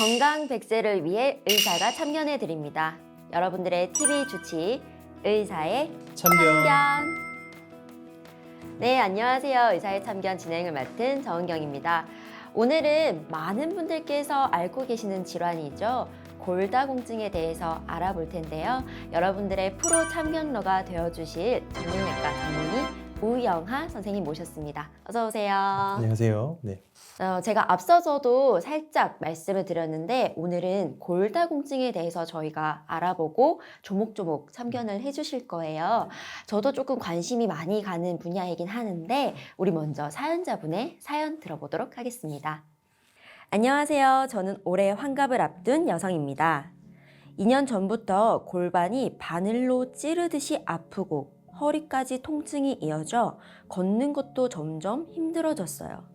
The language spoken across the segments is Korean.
건강 100세를 위해 의사가 참견해 드립니다. 여러분들의 TV 주치 의사의 참견. 네, 안녕하세요. 의사의 참견 진행을 맡은 정은경입니다. 오늘은 많은 분들께서 앓고 계시는 질환이죠. 골다공증에 대해서 알아볼 텐데요. 여러분들의 프로 참견러가 되어주실 정형외과 전문의 우영하 선생님 모셨습니다. 어서 오세요. 안녕하세요. 네. 제가 앞서서도 살짝 말씀을 드렸는데 오늘은 골다공증에 대해서 저희가 알아보고 조목조목 참견을 해주실 거예요. 저도 조금 관심이 많이 가는 분야이긴 하는데 우리 먼저 사연자분의 사연 들어보도록 하겠습니다. 안녕하세요. 저는 올해 환갑을 앞둔 여성입니다. 2년 전부터 골반이 바늘로 찌르듯이 아프고 허리까지 통증이 이어져 걷는 것도 점점 힘들어졌어요.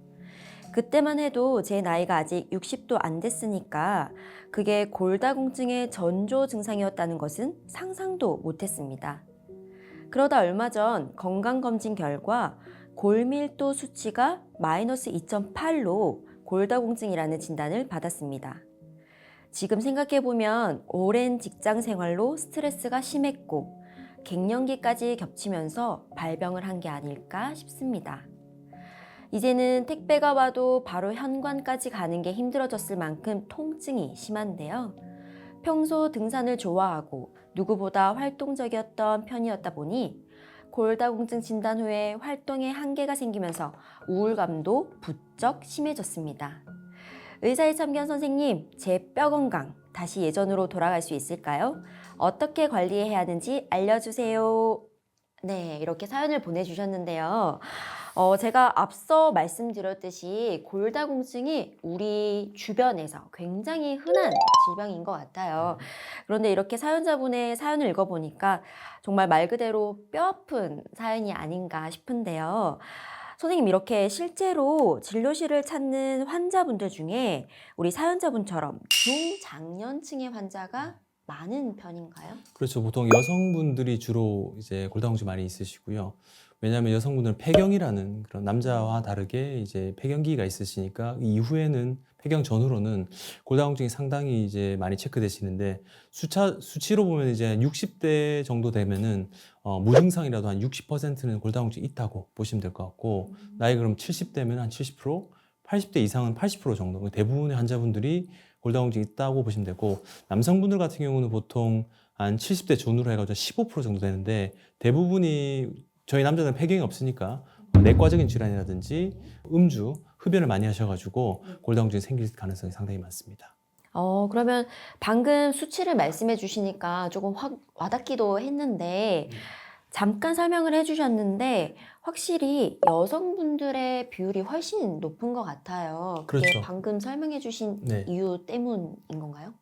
그때만 해도 제 나이가 아직 60도 안 됐으니까 그게 골다공증의 전조 증상이었다는 것은 상상도 못했습니다. 그러다 얼마 전 건강검진 결과 골밀도 수치가 마이너스 2.8로 골다공증이라는 진단을 받았습니다. 지금 생각해보면 오랜 직장 생활로 스트레스가 심했고 갱년기까지 겹치면서 발병을 한 게 아닐까 싶습니다. 이제는 택배가 와도 바로 현관까지 가는 게 힘들어졌을 만큼 통증이 심한데요. 평소 등산을 좋아하고 누구보다 활동적이었던 편이었다 보니 골다공증 진단 후에 활동에 한계가 생기면서 우울감도 부쩍 심해졌습니다. 의사의 참견 선생님, 제 뼈 건강 다시 예전으로 돌아갈 수 있을까요? 어떻게 관리해야 하는지 알려주세요. 네, 이렇게 사연을 보내주셨는데요. 제가 앞서 말씀드렸듯이 골다공증이 우리 주변에서 굉장히 흔한 질병인 것 같아요. 그런데 이렇게 사연자분의 사연을 읽어보니까 정말 말 그대로 뼈아픈 사연이 아닌가 싶은데요. 선생님, 이렇게 실제로 진료실을 찾는 환자분들 중에 우리 사연자분처럼 중장년층의 환자가 많은 편인가요? 그렇죠. 보통 여성분들이 주로 이제 골다공증 많이 있으시고요. 왜냐하면 여성분들은 폐경이라는 그런 남자와 다르게 이제 폐경기가 있으시니까 이후에는 폐경 전후로는 골다공증이 상당히 이제 많이 체크되시는데 수치로 보면 이제 60대 정도 되면은 무증상이라도 한 60%는 골다공증이 있다고 보시면 될 것 같고 나이 그럼 70대면 한 70%, 80대 이상은 80% 정도. 대부분의 환자분들이 골다공증이 있다고 보시면 되고 남성분들 같은 경우는 보통 한 70대 전후로 해가지고 15% 정도 되는데 대부분이 저희 남자는 폐경이 없으니까 내과적인 질환이라든지 음주, 흡연을 많이 하셔가지고 골다공증이 생길 가능성이 상당히 많습니다. 그러면 방금 수치를 말씀해 주시니까 조금 확 와닿기도 했는데 잠깐 설명을 해주셨는데 확실히 여성분들의 비율이 훨씬 높은 것 같아요. 그게 그렇죠. 방금 설명해 주신 네. 이유 때문인 건가요?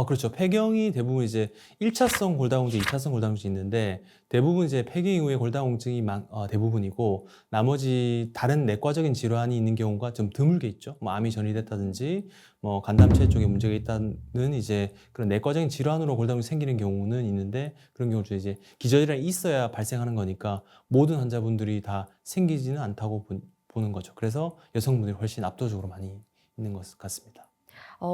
그렇죠. 폐경이 대부분 이제 1차성 골다공증, 2차성 골다공증이 있는데 대부분 이제 폐경 이후에 골다공증이 대부분이고 나머지 다른 내과적인 질환이 있는 경우가 좀 드물게 있죠. 뭐 암이 전이됐다든지 뭐 간담체 쪽에 문제가 있다는 이제 그런 내과적인 질환으로 골다공증이 생기는 경우는 있는데 그런 경우 중에 이제 기저질환이 있어야 발생하는 거니까 모든 환자분들이 다 생기지는 않다고 보는 거죠. 그래서 여성분들이 훨씬 압도적으로 많이 있는 것 같습니다.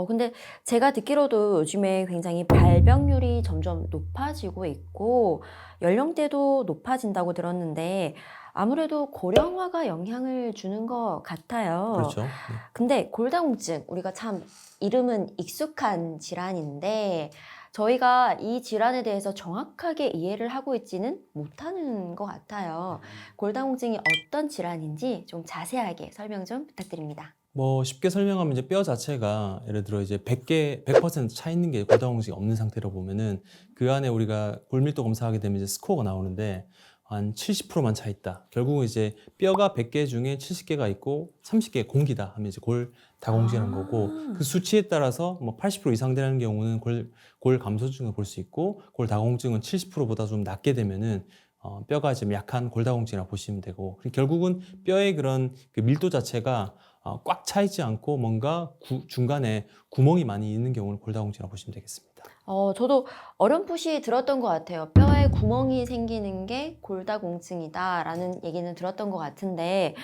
근데 제가 듣기로도 요즘에 굉장히 발병률이 점점 높아지고 있고 연령대도 높아진다고 들었는데 아무래도 고령화가 영향을 주는 것 같아요. 그렇죠. 근데 골다공증, 우리가 참 이름은 익숙한 질환인데 저희가 이 질환에 대해서 정확하게 이해를 하고 있지는 못하는 것 같아요. 골다공증이 어떤 질환인지 좀 자세하게 설명 좀 부탁드립니다. 뭐 쉽게 설명하면 이제 뼈 자체가 예를 들어 이제 100% 차 있는 게 골다공증이 없는 상태로 보면은 그 안에 우리가 골밀도 검사하게 되면 이제 스코어가 나오는데 한 70%만 차 있다. 결국은 이제 뼈가 100개 중에 70개가 있고 30개 공기다 하면 이제 골다공증이라는 거고 그 수치에 따라서 뭐 80% 이상 되는 경우는 골 감소증을 볼 수 있고 골다공증은 70%보다 좀 낮게 되면은 뼈가 좀 약한 골다공증이라고 보시면 되고 결국은 뼈의 그런 그 밀도 자체가 꽉 차 있지 않고 뭔가 중간에 구멍이 많이 있는 경우를 골다공증이라고 보시면 되겠습니다. 저도 어렴풋이 들었던 것 같아요. 뼈에 구멍이 생기는 게 골다공증이다라는 얘기는 들었던 것 같은데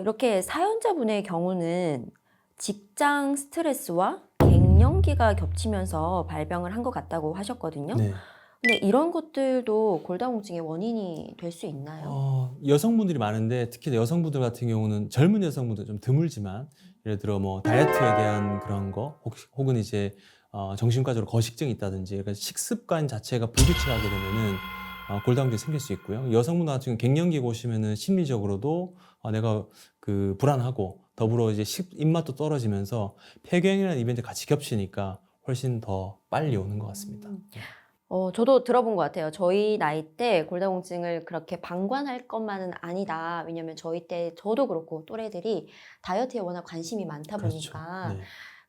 이렇게 사연자분의 경우는 직장 스트레스와 갱 갱년기가 겹치면서 발병을 한 것 같다고 하셨거든요. 네. 근데 이런 것들도 골다공증의 원인이 될 수 있나요? 여성분들이 많은데 특히 여성분들 같은 경우는 젊은 여성분들 좀 드물지만 예를 들어 뭐 다이어트에 대한 그런 거 혹은 이제 정신과적으로 거식증이 있다든지 그러니까 식습관 자체가 불규칙하게 되면은 골다공증이 생길 수 있고요. 여성분들 같은 경우 갱년기 오시면은 심리적으로도 내가 그 불안하고 더불어 이제 입맛도 떨어지면서 폐경이라는 이벤트 같이 겹치니까 훨씬 더 빨리 오는 것 같습니다. 저도 들어본 것 같아요. 저희 나이 때 골다공증을 그렇게 방관할 것만은 아니다. 왜냐면 저희 때 저도 그렇고 또래들이 다이어트에 워낙 관심이 많다 그렇죠. 보니까 네.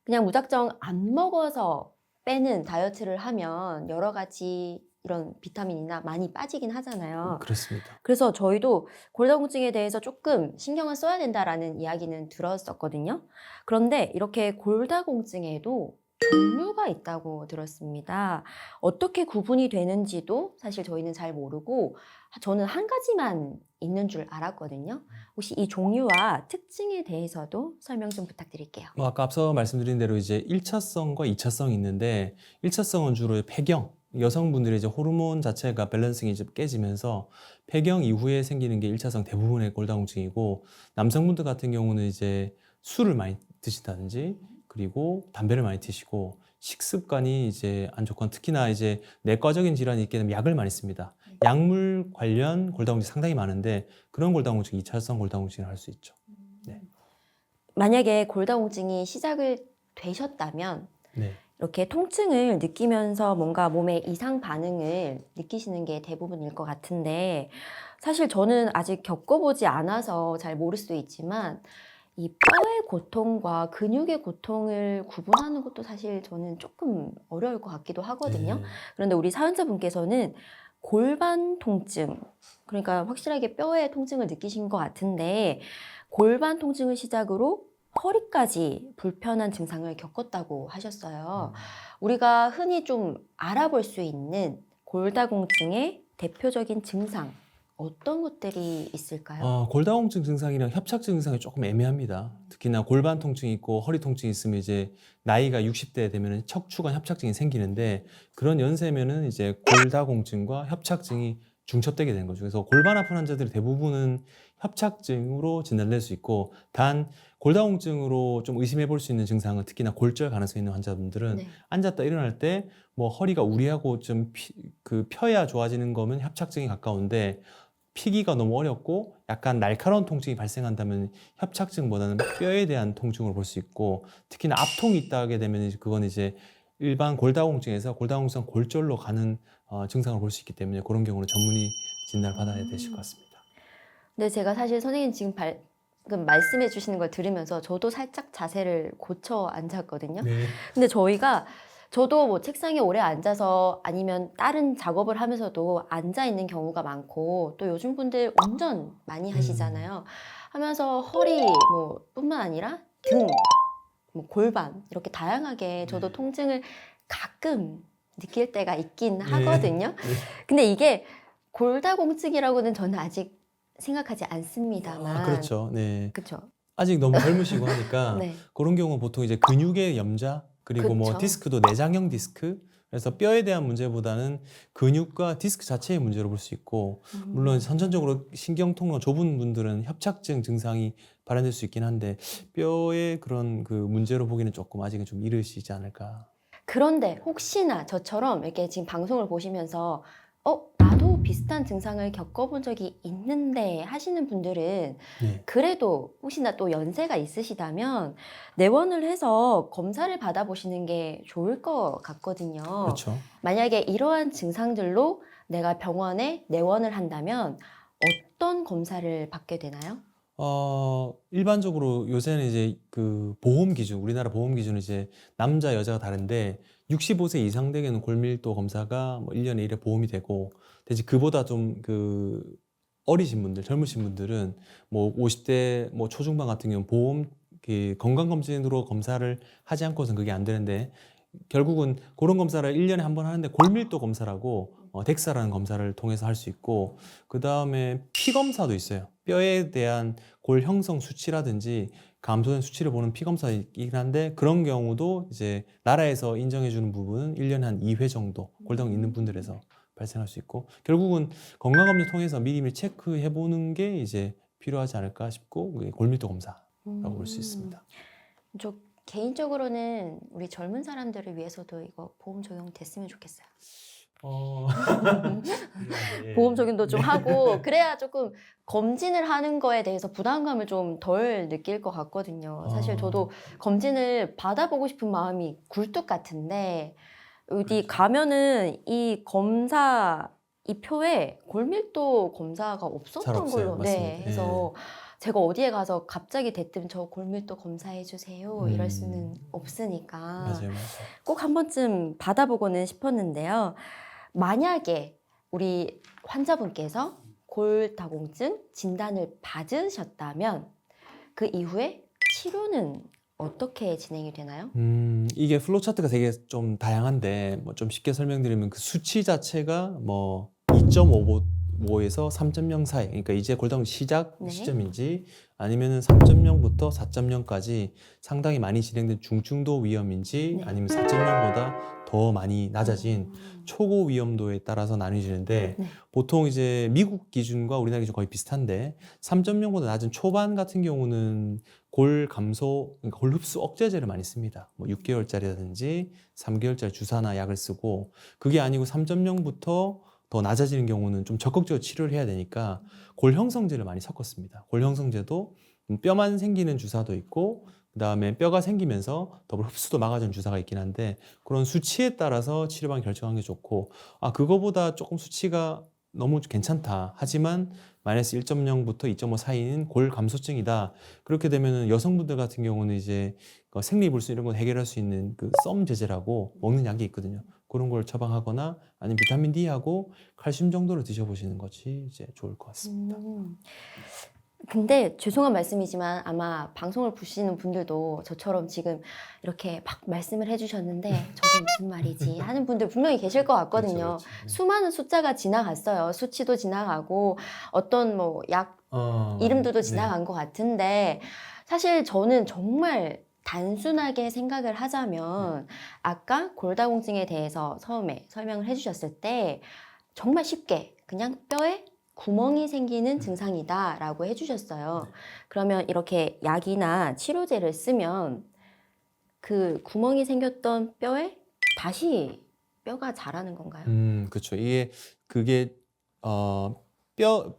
그냥 무작정 안 먹어서 빼는 다이어트를 하면 여러 가지 이런 비타민이나 많이 빠지긴 하잖아요. 그렇습니다. 그래서 저희도 골다공증에 대해서 조금 신경을 써야 된다라는 이야기는 들었었거든요. 그런데 이렇게 골다공증에도 종류가 있다고 들었습니다. 어떻게 구분이 되는지도 사실 저희는 잘 모르고 저는 한 가지만 있는 줄 알았거든요. 혹시 이 종류와 특징에 대해서도 설명 좀 부탁드릴게요. 아까 앞서 말씀드린 대로 이제 1차성과 2차성이 있는데 1차성은 주로 폐경, 여성분들의 이제 호르몬 자체가 밸런싱이 좀 깨지면서 폐경 이후에 생기는 게 1차성 대부분의 골다공증이고 남성분들 같은 경우는 이제 술을 많이 드신다든지 그리고 담배를 많이 드시고 식습관이 이제 안 좋건 특히나 이제 내과적인 질환이 있게 되면 약을 많이 씁니다. 약물 관련 골다공증이 상당히 많은데 그런 골다공증 2차성 골다공증을 할 수 있죠. 네. 만약에 골다공증이 시작을 되셨다면 네. 이렇게 통증을 느끼면서 뭔가 몸에 이상 반응을 느끼시는 게 대부분일 것 같은데 사실 저는 아직 겪어보지 않아서 잘 모를 수도 있지만 이 뼈의 고통과 근육의 고통을 구분하는 것도 사실 저는 조금 어려울 것 같기도 하거든요. 네. 그런데 우리 사연자분께서는 골반 통증, 그러니까 확실하게 뼈의 통증을 느끼신 것 같은데 골반 통증을 시작으로 허리까지 불편한 증상을 겪었다고 하셨어요. 우리가 흔히 좀 알아볼 수 있는 골다공증의 대표적인 증상, 어떤 것들이 있을까요? 골다공증 증상이랑 협착증 증상이 조금 애매합니다. 특히나 골반 통증이 있고 허리 통증이 있으면 이제 나이가 60대 되면 척추관 협착증이 생기는데 그런 연세면은 이제 골다공증과 협착증이 중첩되게 되는 거죠. 그래서 골반 아픈 환자들이 대부분은 협착증으로 진단될 수 있고 단 골다공증으로 좀 의심해 볼 수 있는 증상은 특히나 골절 가능성이 있는 환자분들은 네. 앉았다 일어날 때 뭐 허리가 우리하고 좀 펴야 좋아지는 거면 협착증이 가까운데 피기가 너무 어렵고 약간 날카로운 통증이 발생한다면 협착증보다는 뼈에 대한 통증을 볼 수 있고 특히나 압통이 있다게 되면 그건 이제 일반 골다공증에서 골다공증 골절로 가는 증상을 볼 수 있기 때문에 그런 경우는 전문의 진단을 받아야 되실 것 같습니다. 근데 제가 사실 선생님 지금 방금 말씀해 주시는 걸 들으면서 저도 살짝 자세를 고쳐 앉았거든요. 네. 근데 저도 뭐 책상에 오래 앉아서 아니면 다른 작업을 하면서도 앉아 있는 경우가 많고 또 요즘 분들 운전 많이 하시잖아요. 하면서 허리 뭐 뿐만 아니라 등, 뭐 골반 이렇게 다양하게 저도 네. 통증을 가끔 느낄 때가 있긴 네. 하거든요. 네. 근데 이게 골다공증이라고는 저는 아직 생각하지 않습니다만. 그렇죠. 네. 그쵸? 아직 너무 젊으시고 하니까 네. 그런 경우는 보통 이제 근육의 염좌 그리고 뭐 그쵸. 디스크도 내장형 디스크 그래서 뼈에 대한 문제보다는 근육과 디스크 자체의 문제로 볼 수 있고 물론 선천적으로 신경통로 좁은 분들은 협착증 증상이 발현될 수 있긴 한데 뼈의 그런 그 문제로 보기는 조금 아직은 좀 이르시지 않을까. 그런데 혹시나 저처럼 이렇게 지금 방송을 보시면서 나도 비슷한 증상을 겪어본 적이 있는데 하시는 분들은 네. 그래도 혹시나 또 연세가 있으시다면 내원을 해서 검사를 받아보시는 게 좋을 것 같거든요. 그렇죠. 만약에 이러한 증상들로 내가 병원에 내원을 한다면 어떤 검사를 받게 되나요? 일반적으로 요새는 이제 그 보험 기준, 우리나라 보험 기준은 이제 남자, 여자가 다른데 65세 이상 되게는 골밀도 검사가 뭐 1년에 1회 보험이 되고 대신 그보다 좀 그 어리신 분들, 젊으신 분들은 뭐 50대 뭐 초중반 같은 경우는 보험 그 건강검진으로 검사를 하지 않고선 그게 안 되는데 결국은 그런 검사를 1년에 한 번 하는데 골밀도 검사라고 덱사라는 검사를 통해서 할 수 있고 그 다음에 피 검사도 있어요. 뼈에 대한 골 형성 수치라든지 감소된 수치를 보는 피검사이긴 한데 그런 경우도 이제 나라에서 인정해주는 부분은 1년에 한 2회 정도 골다공 있는 분들에서 발생할 수 있고 결국은 건강검진 통해서 미리미리 체크해보는 게 이제 필요하지 않을까 싶고 그게 골밀도 검사라고 볼 수 있습니다. 저 개인적으로는 우리 젊은 사람들을 위해서도 이거 보험 적용됐으면 좋겠어요. 네. 보험 적용도 좀 하고 그래야 조금 검진을 하는 거에 대해서 부담감을 좀 덜 느낄 것 같거든요. 사실 저도 검진을 받아보고 싶은 마음이 굴뚝 같은데 어디 그렇죠. 가면은 이 검사 이 표에 골밀도 검사가 잘 없었던 없어요. 걸로 맞습니다. 네, 해서 제가 어디에 가서 갑자기 대뜸 저 골밀도 검사해 주세요 이럴 수는 없으니까 맞아요. 꼭 한 번쯤 받아보고는 싶었는데요. 만약에 우리 환자분께서 골다공증 진단을 받으셨다면 그 이후에 치료는 어떻게 진행이 되나요? 이게 플로우 차트가 되게 좀 다양한데 뭐 좀 쉽게 설명드리면 그 수치 자체가 뭐 2.55에서 3.0 사이 그러니까 이제 골다공 시작 네. 시점인지 아니면은 3.0부터 4.0까지 상당히 많이 진행된 중증도 위험인지 네. 아니면 4.0보다 더 많이 낮아진 초고 위험도에 따라서 나뉘어지는데 네. 보통 이제 미국 기준과 우리나라 기준 거의 비슷한데 3.0보다 낮은 초반 같은 경우는 골 감소, 그러니까 골 흡수 억제제를 많이 씁니다. 뭐 6개월짜리라든지 3개월짜리 주사나 약을 쓰고 그게 아니고 3.0부터 더 낮아지는 경우는 좀 적극적으로 치료를 해야 되니까 골 형성제를 많이 섞었습니다. 골 형성제도 뼈만 생기는 주사도 있고 그다음에 뼈가 생기면서 더불어 흡수도 막아주는 주사가 있긴 한데 그런 수치에 따라서 치료방 결정하는 게 좋고 그거보다 조금 수치가 너무 괜찮다. 하지만 마이너스 1.0부터 2.5 사이는 골 감소증이다. 그렇게 되면은 여성분들 같은 경우는 이제 생리불순 이런 거 해결할 수 있는 그 썸 제제라고 먹는 약이 있거든요. 그런 걸 처방하거나 아니면 비타민 D하고 칼슘 정도를 드셔보시는 것이 이제 좋을 것 같습니다. 근데 죄송한 말씀이지만 아마 방송을 보시는 분들도 저처럼 지금 이렇게 막 말씀을 해주셨는데 저게 무슨 말이지 하는 분들 분명히 계실 것 같거든요. 그렇죠, 그렇죠. 네. 수많은 숫자가 지나갔어요. 수치도 지나가고 어떤 뭐 약 이름들도 네. 지나간 것 같은데 사실 저는 정말 단순하게 생각을 하자면 아까 골다공증에 대해서 처음에 설명을 해주셨을 때 정말 쉽게 그냥 뼈에 구멍이 생기는 증상이다라고 해주셨어요. 그러면 이렇게 약이나 치료제를 쓰면 그 구멍이 생겼던 뼈에 다시 뼈가 자라는 건가요? 그렇죠. 그게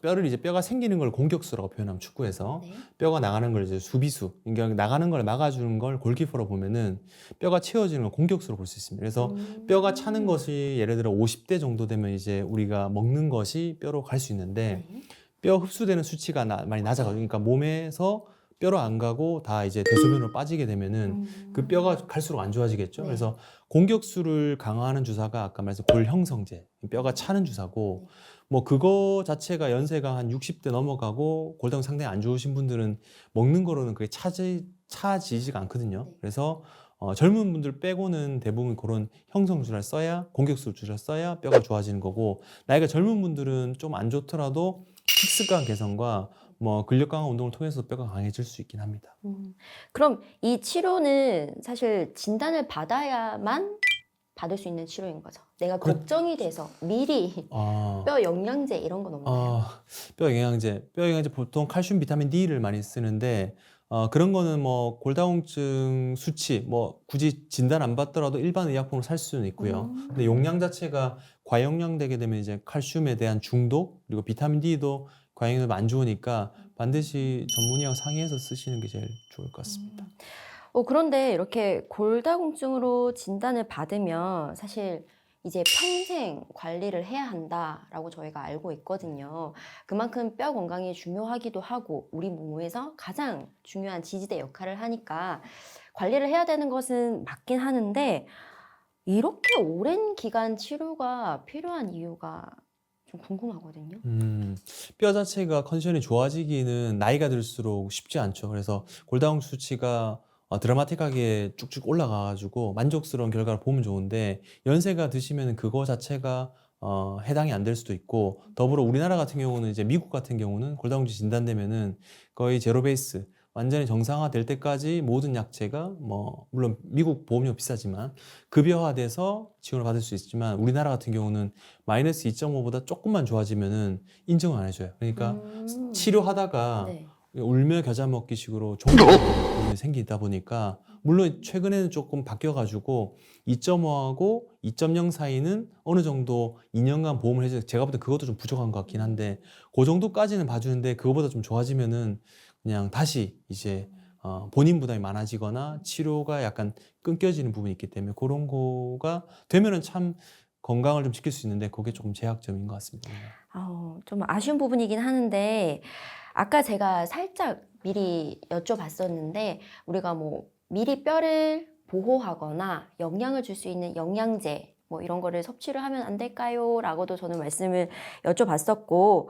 뼈를 이제 뼈가 생기는 걸 공격수라고 표현하면 축구에서 네. 뼈가 나가는 걸 이제 수비수, 그러니까 나가는 걸 막아주는 걸 골키퍼로 보면은 뼈가 채워지는 걸 공격수로 볼 수 있습니다. 그래서 뼈가 차는 것이 예를 들어 50대 정도 되면 이제 우리가 먹는 것이 뼈로 갈 수 있는데 네. 뼈 흡수되는 수치가 많이 낮아가지고 그러니까 몸에서 뼈로 안 가고 다 이제 대소변으로 빠지게 되면은 그 뼈가 갈수록 안 좋아지겠죠. 네. 그래서 공격수를 강화하는 주사가 아까 말했던 골 형성제, 뼈가 차는 주사고 뭐 그거 자체가 연세가 한 60대 넘어가고 골다공 상당히 안 좋으신 분들은 먹는 거로는 그게 차지지가 않거든요. 네. 그래서 젊은 분들 빼고는 대부분 그런 형성주사를 써야 공격수 주사를 써야 뼈가 좋아지는 거고 나이가 젊은 분들은 좀 안 좋더라도 식습관 개선과 뭐 근력 강화 운동을 통해서 뼈가 강해질 수 있긴 합니다. 그럼 이 치료는 사실 진단을 받아야만 받을 수 있는 치료인 거죠. 내가 걱정이 돼서 미리 뼈 영양제 이런 건 없나요? 뼈 영양제 보통 칼슘, 비타민 D를 많이 쓰는데 그런 거는 뭐 골다공증 수치 뭐 굳이 진단 안 받더라도 일반 의약품을 살 수는 있고요. 근데 용량 자체가 과용량되게 되면 이제 칼슘에 대한 중독 그리고 비타민 D도 과용량이 안 좋으니까 반드시 전문의와 상의해서 쓰시는 게 제일 좋을 것 같습니다. 그런데 이렇게 골다공증으로 진단을 받으면 사실 이제 평생 관리를 해야 한다라고 저희가 알고 있거든요. 그만큼 뼈 건강이 중요하기도 하고 우리 몸에서 가장 중요한 지지대 역할을 하니까 관리를 해야 되는 것은 맞긴 하는데 이렇게 오랜 기간 치료가 필요한 이유가 좀 궁금하거든요. 뼈 자체가 컨디션이 좋아지기는 나이가 들수록 쉽지 않죠. 그래서 골다공 수치가 드라마틱하게 쭉쭉 올라가가지고 만족스러운 결과를 보면 좋은데 연세가 드시면 그거 자체가 해당이 안 될 수도 있고 더불어 우리나라 같은 경우는 이제 미국 같은 경우는 골다공증 진단되면은 거의 제로 베이스 완전히 정상화될 때까지 모든 약제가 뭐 물론 미국 보험료 비싸지만 급여화돼서 지원을 받을 수 있지만 우리나라 같은 경우는 마이너스 2.5보다 조금만 좋아지면은 인정을 안 해줘요. 그러니까 치료하다가 네. 울며 겨자 먹기식으로 종양이 생기다 보니까 물론 최근에는 조금 바뀌어가지고 2.5하고 2.0 사이는 어느 정도 2년간 보험을 해줘서 제가 볼 때 그것도 좀 부족한 것 같긴 한데 그 정도까지는 봐주는데 그거보다 좀 좋아지면은 그냥 다시 이제 본인 부담이 많아지거나 치료가 약간 끊겨지는 부분이 있기 때문에 그런 거가 되면은 참 건강을 좀 지킬 수 있는데 그게 조금 제약점인 것 같습니다. 좀 아쉬운 부분이긴 하는데 아까 제가 살짝 미리 여쭤봤었는데 우리가 뭐 미리 뼈를 보호하거나 영양을 줄 수 있는 영양제 뭐 이런 거를 섭취를 하면 안 될까요? 라고도 저는 말씀을 여쭤봤었고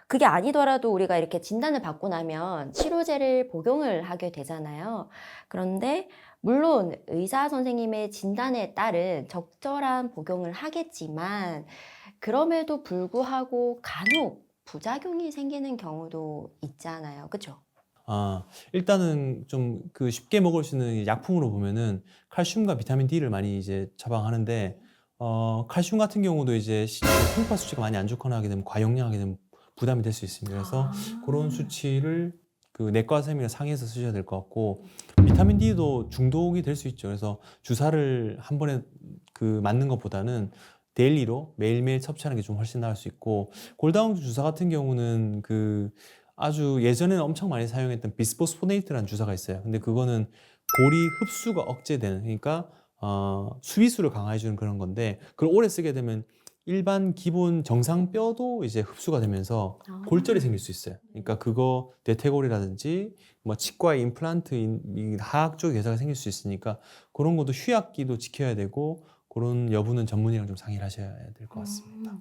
그게 아니더라도 우리가 이렇게 진단을 받고 나면 치료제를 복용을 하게 되잖아요. 그런데 물론 의사 선생님의 진단에 따른 적절한 복용을 하겠지만 그럼에도 불구하고 간혹 부작용이 생기는 경우도 있잖아요. 그죠? 일단은 좀 그 쉽게 먹을 수 있는 약품으로 보면은 칼슘과 비타민 D를 많이 이제 처방하는데, 칼슘 같은 경우도 이제 콩팥 수치가 많이 안 좋거나 하게 되면 과용량하게 되면 부담이 될 수 있습니다. 그래서 그런 수치를 그 내과 선생님이랑 상의해서 쓰셔야 될 것 같고, 비타민 D도 중독이 될 수 있죠. 그래서 주사를 한 번에 그 맞는 것보다는 데일리로 매일매일 섭취하는 게 좀 훨씬 나을 수 있고, 골다공증 주사 같은 경우는 그 아주 예전에는 엄청 많이 사용했던 비스포스포네이트라는 주사가 있어요. 근데 그거는 골이 흡수가 억제되는, 그러니까 수비수를 강화해주는 그런 건데 그걸 오래 쓰게 되면 일반 기본 정상 뼈도 이제 흡수가 되면서 골절이 생길 수 있어요. 그러니까 그거 대퇴골이라든지 뭐 치과 임플란트 이 하악 쪽 괴사가 생길 수 있으니까 그런 것도 휴약기도 지켜야 되고 그런 여부는 전문의랑 좀 상의를 하셔야 될 것 같습니다.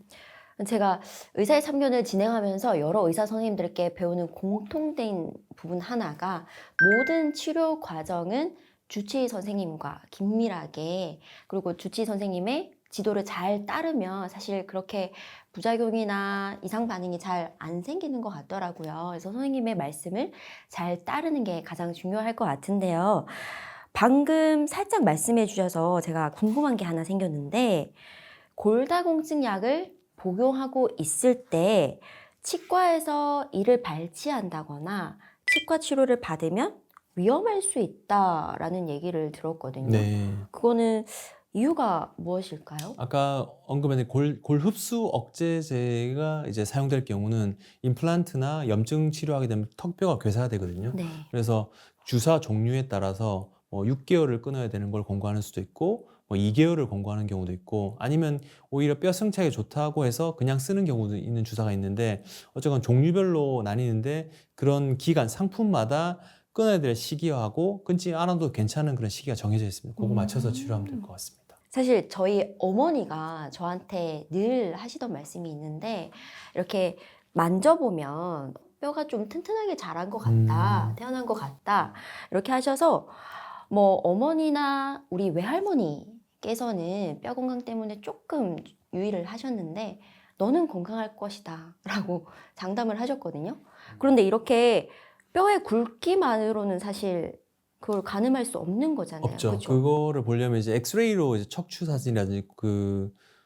제가 의사의 참견을 진행하면서 여러 의사 선생님들께 배우는 공통된 부분 하나가 모든 치료 과정은 주치의 선생님과 긴밀하게 그리고 주치의 선생님의 지도를 잘 따르면 사실 그렇게 부작용이나 이상 반응이 잘 안 생기는 것 같더라고요. 그래서 선생님의 말씀을 잘 따르는 게 가장 중요할 것 같은데요. 방금 살짝 말씀해 주셔서 제가 궁금한 게 하나 생겼는데 골다공증 약을 복용하고 있을 때 치과에서 이를 발치한다거나 치과 치료를 받으면 위험할 수 있다라는 얘기를 들었거든요. 네. 그거는 이유가 무엇일까요? 아까 언급한 골 흡수 억제제가 이제 사용될 경우는 임플란트나 염증 치료하게 되면 턱뼈가 괴사되거든요. 네. 그래서 주사 종류에 따라서 뭐 6개월을 끊어야 되는 걸 권고하는 수도 있고 뭐 2개월을 권고하는 경우도 있고 아니면 오히려 뼈 승차에 좋다고 해서 그냥 쓰는 경우도 있는 주사가 있는데 어쨌건 종류별로 나뉘는데 그런 기간 상품마다 끊어야 될 시기하고 끊지 않아도 괜찮은 그런 시기가 정해져 있습니다. 그거 맞춰서 치료하면 될 것 같습니다. 사실 저희 어머니가 저한테 늘 하시던 말씀이 있는데 이렇게 만져보면 뼈가 좀 튼튼하게 자란 것 같다, 태어난 것 같다 이렇게 하셔서 뭐 어머니나 우리 외할머니께서는 뼈 건강 때문에 조금 유의를 하셨는데 너는 건강할 것이다 라고 장담을 하셨거든요. 그런데 이렇게 뼈의 굵기만으로는 사실 그걸 가늠할 수 없는 거잖아요. 없죠. 그죠? 그거를 보려면 이제 엑스레이로 이제 척추 사진이라든지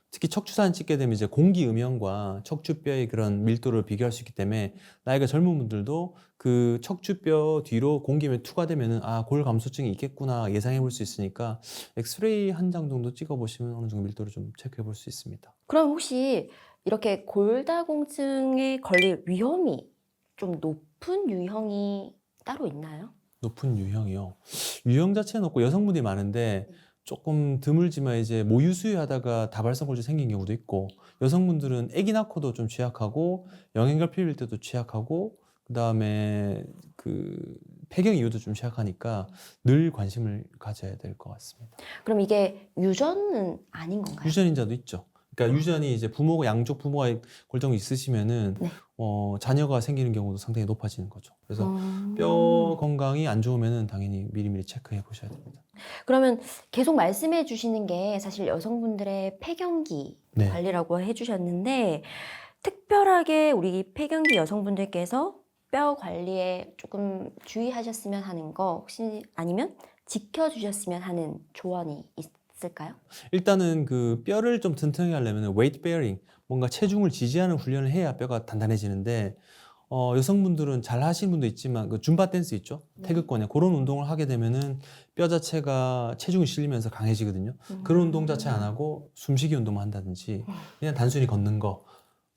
특히 척추 사진 찍게 되면 이제 공기 음영과 척추뼈의 그런 밀도를 비교할 수 있기 때문에 나이가 젊은 분들도 그 척추뼈 뒤로 공기 음영이 투과되면은 골 감소증이 있겠구나 예상해 볼 수 있으니까 엑스레이 한 장 정도 찍어 보시면 어느 정도 밀도를 좀 체크해 볼 수 있습니다. 그럼 혹시 이렇게 골다공증에 걸릴 위험이 좀 높은 유형이 따로 있나요? 높은 유형이요. 유형 자체는 없고 여성분들이 많은데 조금 드물지만 이제 모유수유하다가 다발성 골절 생긴 경우도 있고 여성분들은 아기 낳고도 좀 취약하고 영양결핍일 때도 취약하고 그다음에 그 폐경 이후도 좀 취약하니까 늘 관심을 가져야 될 것 같습니다. 그럼 이게 유전은 아닌 건가요? 유전인자도 있죠. 그러니까 유전이 이제 부모가 양쪽 부모가 골다공증 있으시면은 네. 자녀가 생기는 경우도 상당히 높아지는 거죠. 그래서 뼈 건강이 안 좋으면은 당연히 미리미리 체크해 보셔야 됩니다. 그러면 계속 말씀해 주시는 게 사실 여성분들의 폐경기 네. 관리라고 해주셨는데 특별하게 우리 폐경기 여성분들께서 뼈 관리에 조금 주의하셨으면 하는 거 혹시 아니면 지켜주셨으면 하는 조언이 있을까요? 일단은 그 뼈를 좀 튼튼하게 하려면 웨이트 베어링, 뭔가 체중을 지지하는 훈련을 해야 뼈가 단단해지는데 여성분들은 잘 하시는 분도 있지만 그 줌바 댄스 있죠? 태극권에 그런 운동을 하게 되면은 뼈 자체가 체중이 실리면서 강해지거든요. 그런 운동 자체 안 하고 숨쉬기 운동만 한다든지 그냥 단순히 걷는 거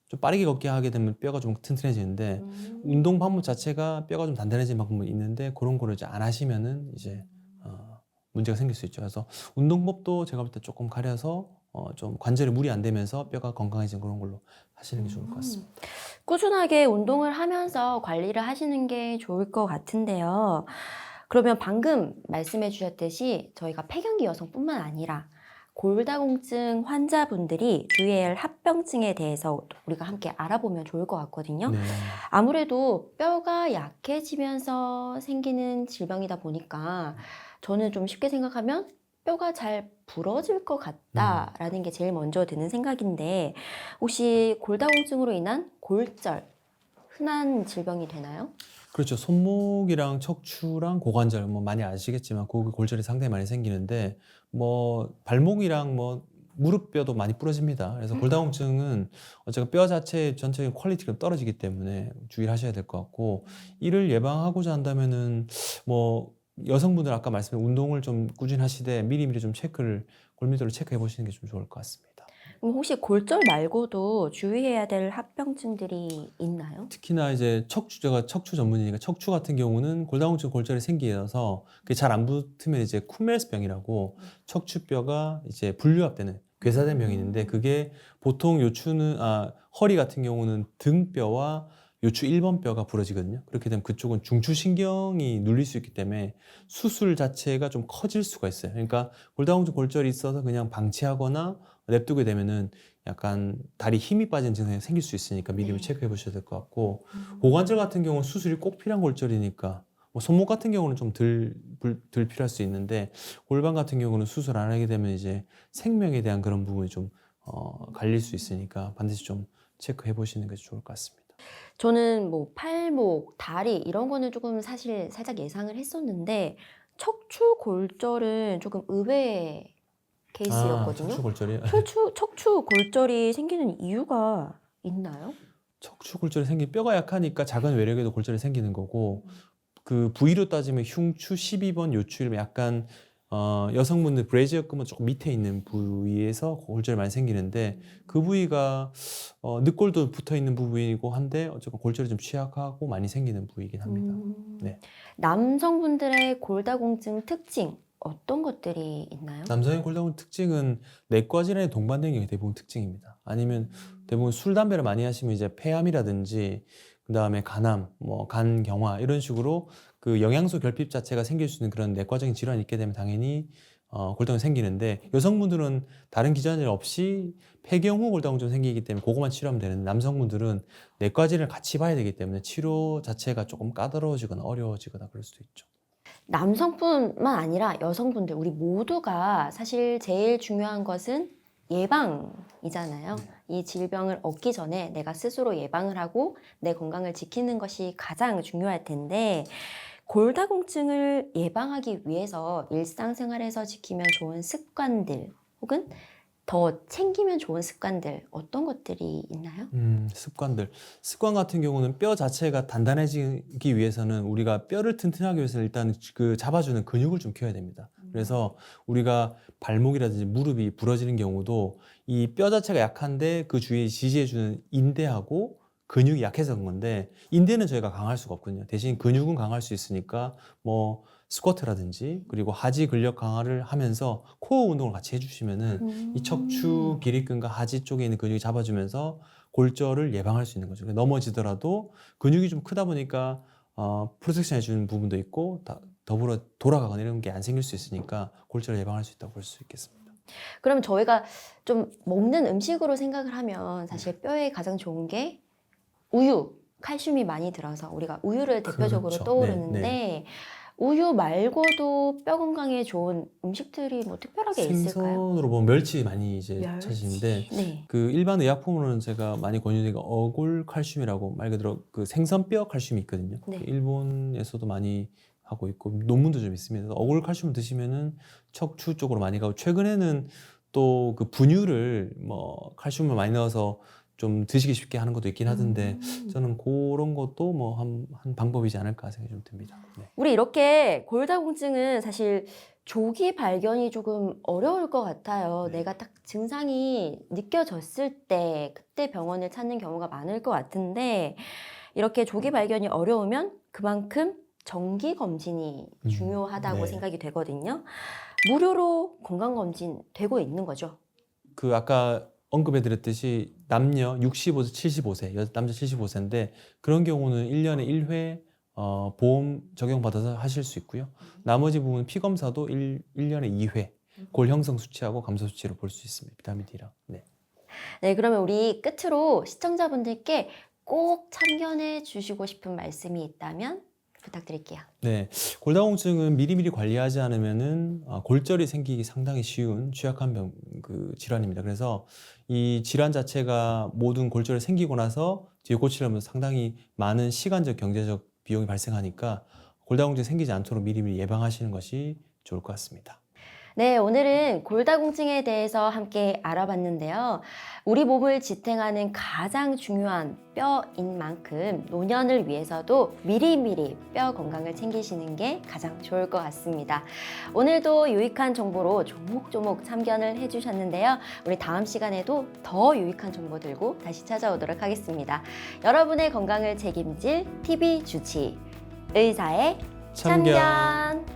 좀 빠르게 걷게 하게 되면 뼈가 좀 튼튼해지는데 운동 방법 자체가 뼈가 좀 단단해지는 방법이 있는데 그런 거를 이제 안 하시면은 이제 문제가 생길 수 있죠. 그래서 운동법도 제가 볼 때 조금 가려서 좀 관절에 무리 안 되면서 뼈가 건강해지는 그런 걸로 하시는 게 좋을 것 같습니다. 꾸준하게 운동을 하면서 관리를 하시는 게 좋을 것 같은데요. 그러면 방금 말씀해 주셨듯이 저희가 폐경기 여성뿐만 아니라 골다공증 환자분들이 주의해야 할 합병증에 대해서 우리가 함께 알아보면 좋을 것 같거든요. 네. 아무래도 뼈가 약해지면서 생기는 질병이다 보니까 저는 좀 쉽게 생각하면 뼈가 잘 부러질 것 같다라는 게 제일 먼저 드는 생각인데 혹시 골다공증으로 인한 골절, 흔한 질병이 되나요? 그렇죠. 손목이랑 척추랑 고관절 뭐 많이 아시겠지만 그 골절이 상당히 많이 생기는데 뭐 발목이랑 뭐 무릎뼈도 많이 부러집니다. 그래서 골다공증은 어쨌든 뼈 자체 전체적인 퀄리티가 떨어지기 때문에 주의를 하셔야 될 것 같고 이를 예방하고자 한다면은 뭐 여성분들 아까 말씀드린 운동을 좀 꾸준히 하시되 미리미리 좀 체크를 골밀도를 체크해 보시는 게 좀 좋을 것 같습니다. 그럼 혹시 골절 말고도 주의해야 될 합병증들이 있나요? 특히나 이제 제가 척추 전문이니까 척추 같은 경우는 골다공증 골절이 생기어서 그게 잘 안 붙으면 이제 쿠멜스병이라고 척추뼈가 이제 분류합되는 괴사된 병이 있는데 그게 보통 요추는 허리 같은 경우는 등뼈와 요추 1번 뼈가 부러지거든요. 그렇게 되면 그쪽은 중추신경이 눌릴 수 있기 때문에 수술 자체가 좀 커질 수가 있어요. 그러니까 골다공증 골절이 있어서 그냥 방치하거나 냅두게 되면은 약간 다리 힘이 빠지는 증상이 생길 수 있으니까 미리 체크해 보셔야 될 것 같고 고관절 같은 경우는 수술이 꼭 필요한 골절이니까 뭐 손목 같은 경우는 좀 덜 필요할 수 있는데 골반 같은 경우는 수술 안 하게 되면 이제 생명에 대한 그런 부분이 좀 갈릴 수 있으니까 반드시 좀 체크해 보시는 게 좋을 것 같습니다. 저는 뭐 팔목, 다리 이런 거는 조금 사실 살짝 예상을 했었는데 척추 골절은 조금 의외의 케이스였거든요. 척추 골절이 척추 골절이 생기는 이유가 있나요? 척추 골절이 생긴 뼈가 약하니까 작은 외력에도 골절이 생기는 거고 그 부위로 따지면 흉추 12번 요추 이러면 약간 여성분들 브래지어금은 조금 밑에 있는 부위에서 골절이 많이 생기는데 그 부위가 늑골도 붙어 있는 부위이고 한데 어쨌든 골절이 좀 취약하고 많이 생기는 부위이긴 합니다. 네. 남성분들의 골다공증 특징 어떤 것들이 있나요? 남성의 골다공증 특징은 내과 질환에 동반되는 게 대부분 특징입니다. 아니면 대부분 술 담배를 많이 하시면 이제 폐암이라든지 그다음에 간암, 뭐 간경화 이런 식으로 그 영양소 결핍 자체가 생길 수 있는 그런 내과적인 질환이 있게 되면 당연히 골다공증이 생기는데 여성분들은 다른 기전일 없이 폐경 후 골다공증이 생기기 때문에 그것만 치료하면 되는데 남성분들은 내과 질환을 같이 봐야 되기 때문에 치료 자체가 조금 까다로워지거나 어려워지거나 그럴 수도 있죠. 남성뿐만 아니라 여성분들 우리 모두가 사실 제일 중요한 것은 예방이잖아요. 이 질병을 얻기 전에 내가 스스로 예방을 하고 내 건강을 지키는 것이 가장 중요할 텐데 골다공증을 예방하기 위해서 일상생활에서 지키면 좋은 습관들 혹은 더 챙기면 좋은 습관들 어떤 것들이 있나요? 습관 같은 경우는 뼈 자체가 단단해지기 위해서는 우리가 뼈를 튼튼하기 위해서는 일단 그 잡아주는 근육을 좀 키워야 됩니다. 그래서 우리가 발목이라든지 무릎이 부러지는 경우도 이 뼈 자체가 약한데 그 주위에 지지해주는 인대하고 근육이 약해서 그런 건데 인대는 저희가 강할 수가 없거든요. 대신 근육은 강할 수 있으니까 뭐 스쿼트라든지 그리고 하지 근력 강화를 하면서 코어 운동을 같이 해주시면은 이 척추 기립근과 하지 쪽에 있는 근육이 잡아주면서 골절을 예방할 수 있는 거죠. 넘어지더라도 근육이 좀 크다 보니까 프로텍션 해주는 부분도 있고 더불어 돌아가거나 이런 게 안 생길 수 있으니까 골절을 예방할 수 있다고 볼 수 있겠습니다. 그럼 저희가 좀 먹는 음식으로 생각을 하면 사실 뼈에 가장 좋은 게 우유, 칼슘이 많이 들어서 우리가 우유를 대표적으로 그렇죠. 떠오르는데 네. 우유 말고도 뼈 건강에 좋은 음식들이 뭐 특별하게 있을까요? 생선으로 보면 멸치 많이 이제 멸치. 찾으시는데 네. 그 일반 의약품으로는 제가 많이 권유드리는 게 어골 칼슘이라고 말 그대로 그 생선뼈 칼슘이 있거든요. 네. 그 일본에서도 많이 하고 있고 논문도 좀 있습니다. 그래서 어골 칼슘을 드시면은 척추 쪽으로 많이 가고 최근에는 또 그 분유를 뭐 칼슘을 많이 넣어서 좀 드시기 쉽게 하는 것도 있긴 하던데 저는 그런 것도 뭐 한 방법이지 않을까 생각이 좀 듭니다. 네. 우리 이렇게 골다공증은 사실 조기 발견이 조금 어려울 것 같아요. 네. 내가 딱 증상이 느껴졌을 때 그때 병원을 찾는 경우가 많을 것 같은데 이렇게 조기 발견이 어려우면 그만큼 정기 검진이 중요하다고 네. 생각이 되거든요. 무료로 건강검진 되고 있는 거죠. 그 아까 언급해드렸듯이 남녀 65세, 75세, 남자 75세인데 그런 경우는 1년에 1회 보험 적용받아서 하실 수 있고요. 나머지 부분은 피검사도 1년에 2회 골 형성 수치하고 감소 수치로 볼 수 있습니다. 비타민 D랑. 네. 네, 그러면 우리 끝으로 시청자분들께 꼭 참견해 주시고 싶은 말씀이 있다면 부탁드릴게요. 네, 골다공증은 미리미리 관리하지 않으면은 골절이 생기기 상당히 쉬운 취약한 그 질환입니다. 그래서 이 질환 자체가 모든 골절이 생기고 나서 뒤에 고치려면 상당히 많은 시간적, 경제적 비용이 발생하니까 골다공증이 생기지 않도록 미리미리 예방하시는 것이 좋을 것 같습니다. 네, 오늘은 골다공증에 대해서 함께 알아봤는데요. 우리 몸을 지탱하는 가장 중요한 뼈인 만큼 노년을 위해서도 미리미리 뼈 건강을 챙기시는 게 가장 좋을 것 같습니다. 오늘도 유익한 정보로 조목조목 참견을 해주셨는데요. 우리 다음 시간에도 더 유익한 정보 들고 다시 찾아오도록 하겠습니다. 여러분의 건강을 책임질 TV 주치 의사의 참견.